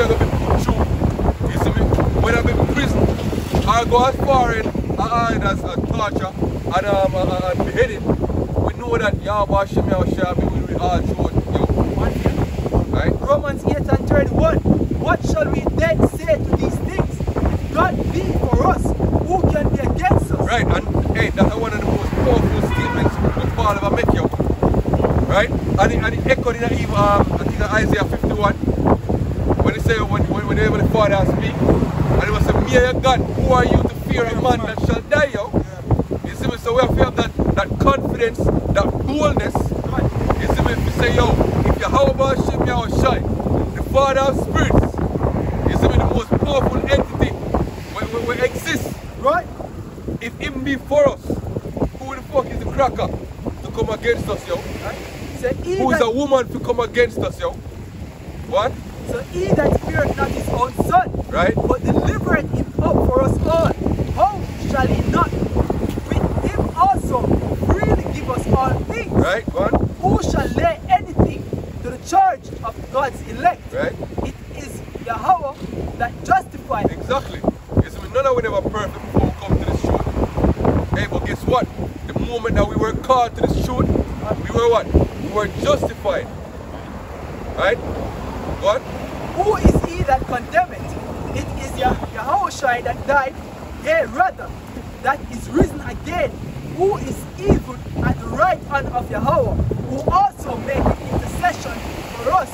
we are going to be put through. You see me? When I'm in prison, I go as far in as a torture and beheading. We know that Yahweh Hashem Yahushua will be all through. Right? Romans 8 and 31. What shall we then say to these things? If God be for us, who can be against us? Right, and hey, that's one of the most powerful statements that Paul ever make you. Right? And it echoed in even, I think Isaiah 51. When he say when the Father speak, and he was say, me and God, who are you to fear a man that shall die, yo? You see me? So we have to have that confidence, that boldness. You see me? If you say, yo, if Yahweh Hashem Yahushua, the Father of spirits, you see me, the most powerful entity will exist. Right? If him be for us, who the fuck is the cracker to come against us, yo? Right? So Who is a woman to come against us, yo? What? So he that feareth not his own son, Right? but delivereth him up for us all, how shall he not with him also freely give us all things? Right? What? Who shall lay anything to the charge of God's elect? Right? It is Yahweh that justifies. Exactly. You see, none of we never perfect before we come to this truth. Hey, but guess what? The moment that we were called to this truth, we were what? We were justified. Right? What? Who is he that condemneth? It is Yahushua that died, yea rather, that is risen again, who is even at the right hand of Yahweh, who also maketh intercession for us.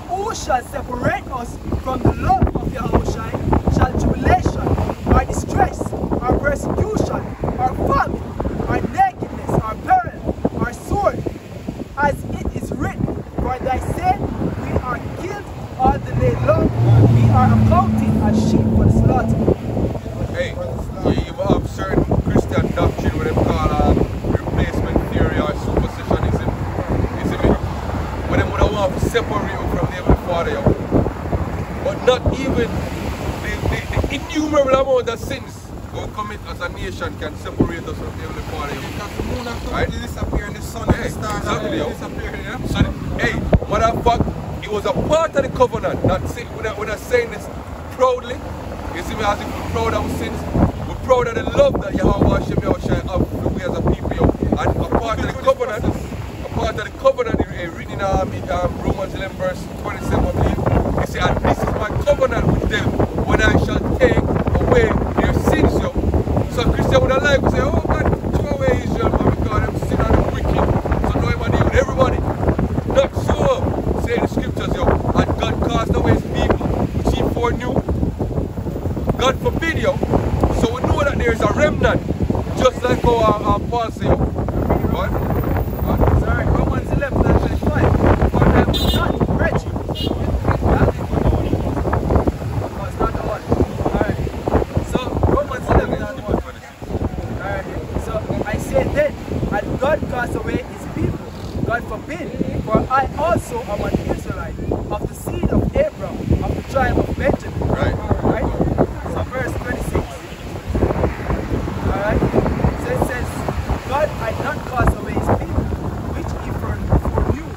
Who shall separate us from the love of Yahushua? Shall tribulation, or distress, or persecution, or famine, or nakedness, or peril, or sword? As it is written, for thy sake we are killed all the day long, we are accounted as sheep for the slaughter. Hey, you have certain Christian doctrine what they call replacement theory or supersessionism. You see me? When they would want to separate you from the Heavenly Father, yo. But not even the innumerable amount of sins we commit as a nation can separate us from the Heavenly Father, yo. Because the moon and Right? disappear and the sun Hey, and the stars exactly, yo. disappear, yeah? So, hey, matter of fact, it was a part of the covenant. Not say, we're not saying this proudly. You see me, as if we're proud of our sins. We're proud of the love that Yahweh Hashem Yahushua have for we as a people, yo. And a part of the covenant, written in Romans 11 verse 27, I believe. He said, and this is my covenant with them when I shall take away their sins, yo. So Christian would have like to say, oh God, throw away Israel, man, because them sin and them wicked. So no one even everybody. Not so, say the scriptures, yo. And God cast away his people, which he foreknew. God forbid, yo. So we know that there is a remnant, just like our Paul said, yo. What? What? Sorry, Romans 11 and 25. For I will not grudge you. Oh, it's not the one. Alright. So, Romans 11 and 1. Alright. So, I say then, and God cast away his people. God forbid. For I also am an Israelite, of the seed of Abraham, of the tribe of Benjamin. Right. Right? So, verse 26. Alright. So it says, God had not cast away his people, which he foreknew.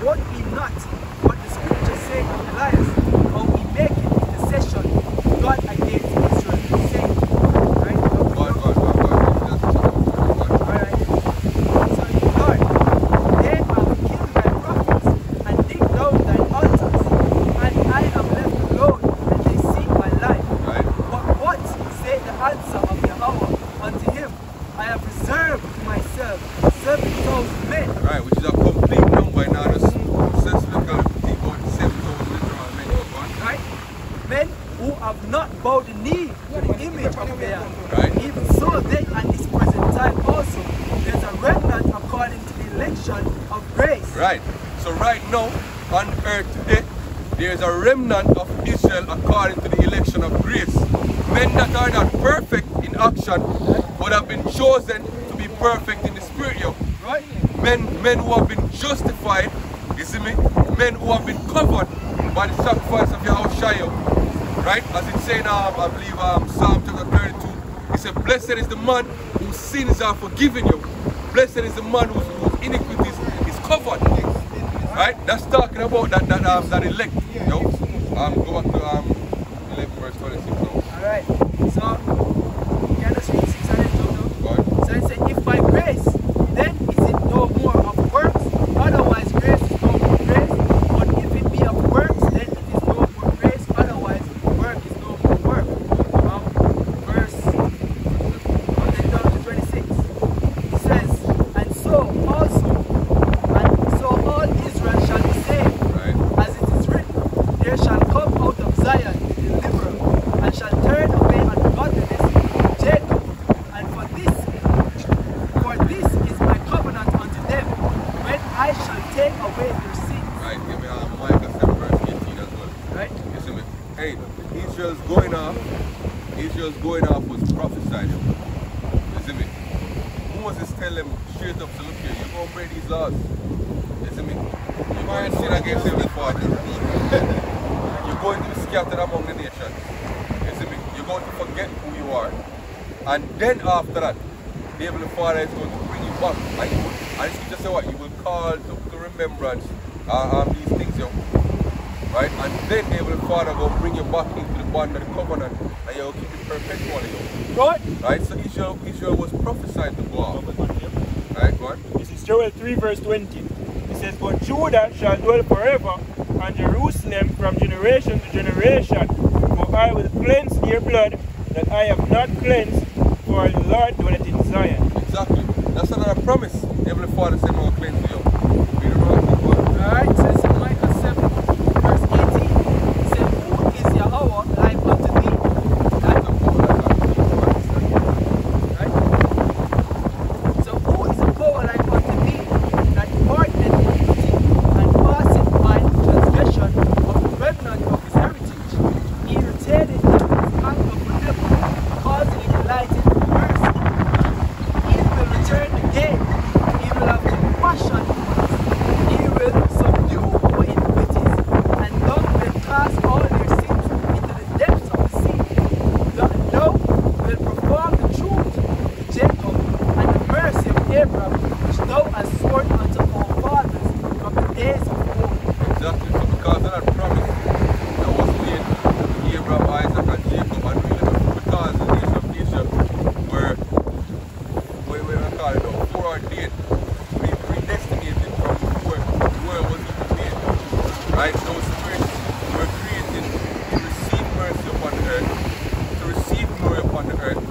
Wot he not, what the scripture said of Elias, how he maketh intercession God against Israel, saying, right? Alright. So, Lord, then I will kill thy prophets, and dig down thine altars, and I am left alone, and they seek my life. Right. But what said the answer of Yahweh unto him? I have reserved to myself 7,000 men. Right, which is a complete number in order to sensible think about 7,000 literal men. Right? Men who have not bowed the knee to the image of Baal. Right. Even so, then at this present time also, there's a remnant according to the election of grace. Right. So right now, on earth today, there is a remnant of Israel according to the election of grace. Men that are not perfect in action, but have been chosen to be perfect in the spirit, yo. Right? Men who have been justified, you see me? Men who have been covered by the sacrifice of Yahushua, yo. Right? As it says, I believe Psalm chapter 32, it said, blessed is the man whose sins are forgiven, yo. Blessed is the man whose iniquities is covered. Right? That's talking about that elect, yo. Go back to Zion the deliverer, and shall turn away ungodliness from Jacob. And for this is my covenant unto them, when I shall take away their sins. Right, give me Micah 7 verse 18 as well. Right? You see me? Hey, Israel's going off was prophesied. You see me? Moses tell them straight up, so look here, you're going to break these laws. You see me? You're going to sin against every party. You're going to be scattered among the nations. You see me? You're going to forget who you are. And then after that, the Heavenly Father is going to bring you back. And it's just say what? You will call to remembrance these things, yo. Right? And then the Heavenly Father will bring you back into the bond of the covenant, and you'll keep it perpetually, yo. Right? Right? So Israel was prophesied to go off. Right? Go on. This is Joel 3 verse 20. It says, but Judah shall dwell forever, and Jerusalem from generation to generation. For I will cleanse their blood that I have not cleansed, for the Lord dwelleth in Zion. Exactly. That's another promise. The Heavenly Father said, I'm going to cleanse you. Read the wrong. Alright, it says in Micah 7, verse 18, it says, who is Yahweh like unto thee? Right? So who is a power like unto thee, that pardoneth iniquity, and passeth by transgression of the remnant of his heritage? He retained it in his hand of forever, causing it delighted in mercy. He will return again, he will have compassion on us. He will subdue our iniquities, and thou will cast all their sins into the depths of the sea. Thou will perform the truth to Jacob, and the mercy of Abraham, which thou hast sworn unto our fathers from the days of old. Exactly. So because of that promise that was made to Abraham, Isaac, and Jacob, and really because the nation of Israel were, we call it, foreordained, predestinated from before the world was even made. Right? Those spirits were created to receive mercy upon the earth, to receive glory upon the earth,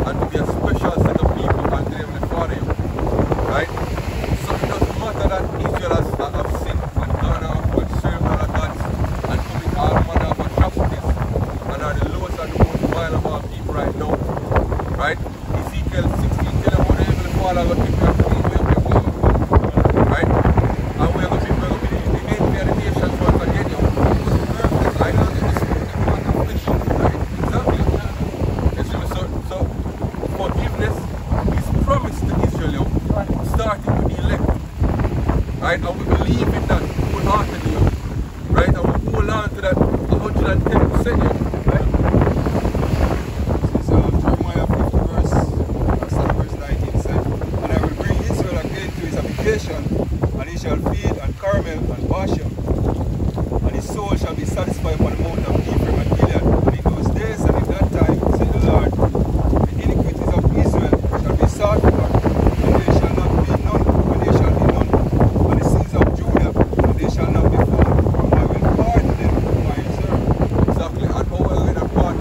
and to be a special set of people unto the Heavenly Father. Right? So it doesn't matter that Israel has sinned and gone off and served other gods and commit all manner of atrocities and are the lowest and the most vile of all people right now. Right? Ezekiel 16 tell them what the Heavenly Father will keep you clean. Right? And we're going to be the envy of the nations once again. Right? Exactly. So forgiveness is promised to Israel, starting with the elect. Right? And we believe in that wholeheartedly. Right? And we hold on to that 110%. Right? So Jeremiah 50 verse 19 said, and I will bring Israel again to his habitation, and he shall feed on Carmel and Bashan, and his soul shall be satisfied upon the mountain of Ephraim and Gilead. And in those days and in that time, said the Lord, the iniquities of Israel shall be sought for, and they shall not be none, and they shall be none. And the sins of Judah, and they shall not be found, for I will pardon them whom I serve. Exactly. And how well in that part,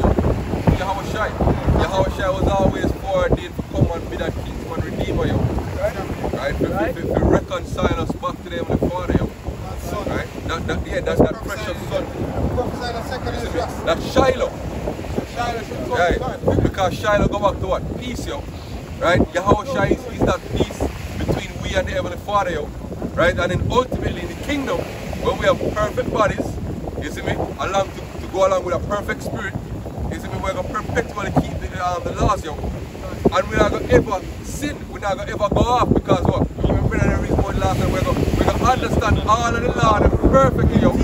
Yahushua was always foreordained to come and be that kinsman redeemer, yo. Right? To reconcile us back to the Heavenly Father, yo. Right? That's that precious son. That's Shiloh. Right? Because Shiloh go back to what? Peace, yo. Right? Yahushua is that peace between we and the Heavenly Father, yo. Right? And then ultimately in the kingdom, when we have perfect bodies, you see me, to go along with a perfect spirit, you see me, we're going to perpetually keep the laws, yo. And we're not going to ever sin, we're not going to ever go off, because what? You remember the reason why last time we're going to understand all of the law perfectly, yo.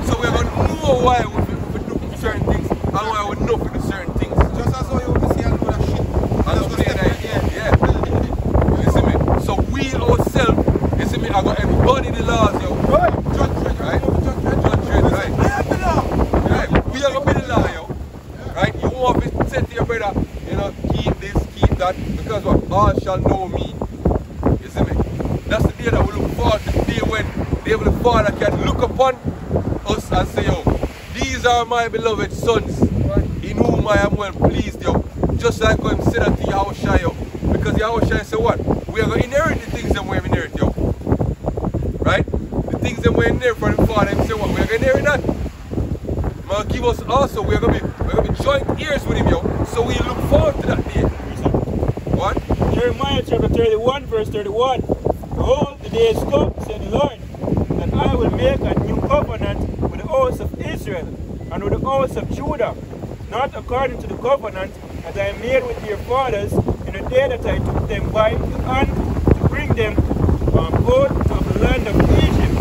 So we're going to know why we do certain things and why we know for certain things. Just as how you want to see and know that shit. Yeah. You see me? So we ourselves, you see me, are going to embody the laws, yo. Right? Right? Right. Right. We are going to be the law, yo. Right? You want to say to your brother, you know, keep this, keep that, because what? All shall know me. You see me? That's the day that we look forward to, the day when the Heavenly Father can look upon us and say, yo, these are my beloved sons, in whom I am well pleased, yo. Just like when he said that to Yahushua, yo. Because Yahushua said what? We are going to inherit the things that we have inherited, yo. Right? The things that we inherit from the Father, he said what? We are going to inherit that. gonna give us also, we're gonna be joint ears with him, yo. So we look forward to that day. What? Jeremiah chapter 31, verse 31. Behold, the days come, said the Lord, that I will make a new covenant with the house of Israel and with the house of Judah, not according to the covenant that I made with their fathers in the day that I took them by the hand to bring them out of the land of Egypt,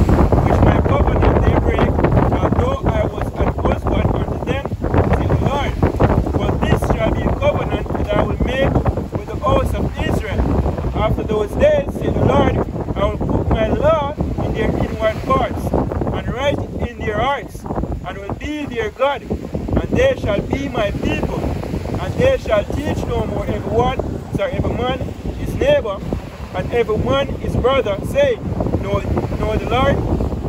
which my covenant they break, although I was an husband unto them, said the Lord. But this shall be a covenant that I will make with the house of Israel. After those days, said the Lord, I will put my law in their inward parts, and write it in their hearts, and will be their God, and they shall be my people. And they shall teach no more every man his neighbor, and every man his brother, saying, Know the Lord,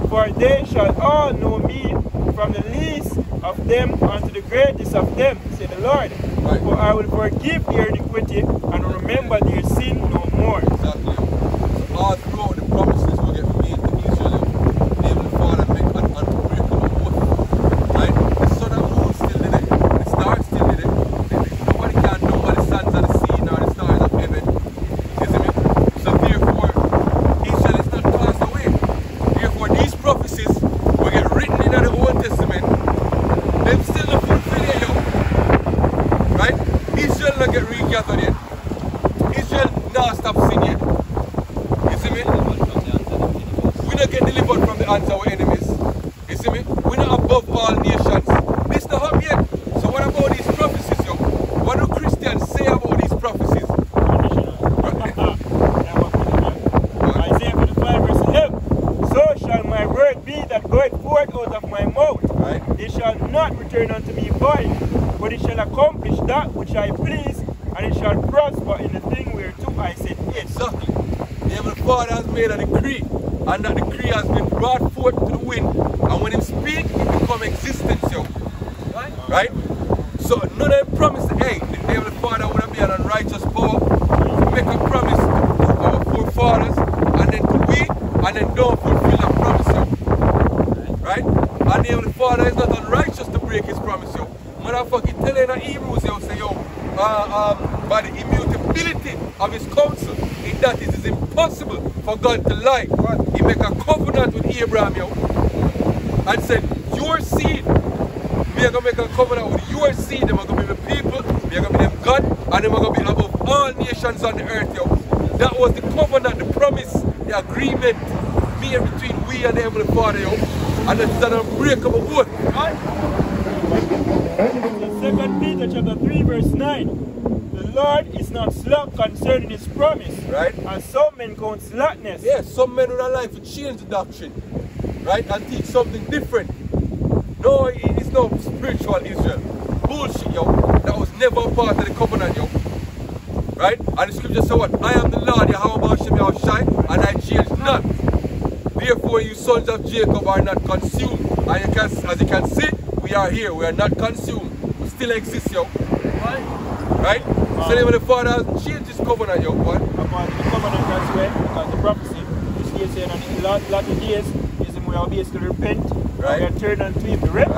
for they shall all know me, from the least of them unto the greatest of them, said the Lord. Right. For I will forgive their iniquity, and remember their sin no more. Exactly. So all throughout the promises will get made to Israel, they will fall and make an unbreakable oath. Right? The sun and moon still did it. The stars still did it. Nobody can know what the sands of the sea nor the stars of heaven. You see me? So therefore, Israel is not cast away. Therefore, these prophecies will get written in the Old Testament. Them still not fulfilled yet, yo. Right? Israel not get regathered yet. Israel not stop sin yet. You see me? We not get delivered from the hands of our enemies. You see me? We not above all nations. This not up yet. So what about these prophecies, yo? What do Christians say about these prophecies? Isaiah 55 verse 11. So shall my word be that goeth forth out of my mouth. Right? It shall not return unto me void, but it shall accomplish that which I please, and it shall prosper in the thing whereto I sent it. Exactly. The Heavenly Father has made a decree, and that decree has been brought forth to the wind. And when He speaks, it becomes existence, yo. Right? So none of them promise, hey, the Heavenly Father would be an unrighteous power to make a promise to our forefathers, and then to we, and then don't fulfill that promise, yo. Right? And the Heavenly Father is not unrighteous to break His promise, yo. Motherfucker, tell in the Hebrews, yo, say, yo, by the immutability of His counsel, in that it is impossible for God to lie. He make a covenant with Abraham, yo, and said, your seed, we are going to make a covenant with your seed. They are going to be the people, we are going to be them God, and they are going to be above all nations on the earth, yo. That was the covenant, the promise, the agreement made between we and the Heavenly Father, yo. And it's an unbreakable oath. Right? In 2 Peter chapter 3 verse 9, the Lord is not slack concerning His promise, Right? and some men count slackness. Yes, some men in their life will change the doctrine, right, and teach something different. No, it is no spiritual Israel. Bullshit, yo. That was never a part of the covenant, yo. Right? And the scripture says what? I am the Lord, Yahweh Hashem Yahushai, and I change not. Therefore, you sons of Jacob are not consumed. And you can, as you can see, we are here. We are not consumed. We still exist, yo. Right? So then when the Father has changed His covenant, yo, what? Upon the covenant as well, because the prophecy, which they say in the last days, is we are basically repent, Right. and we are turned unto Him. The rest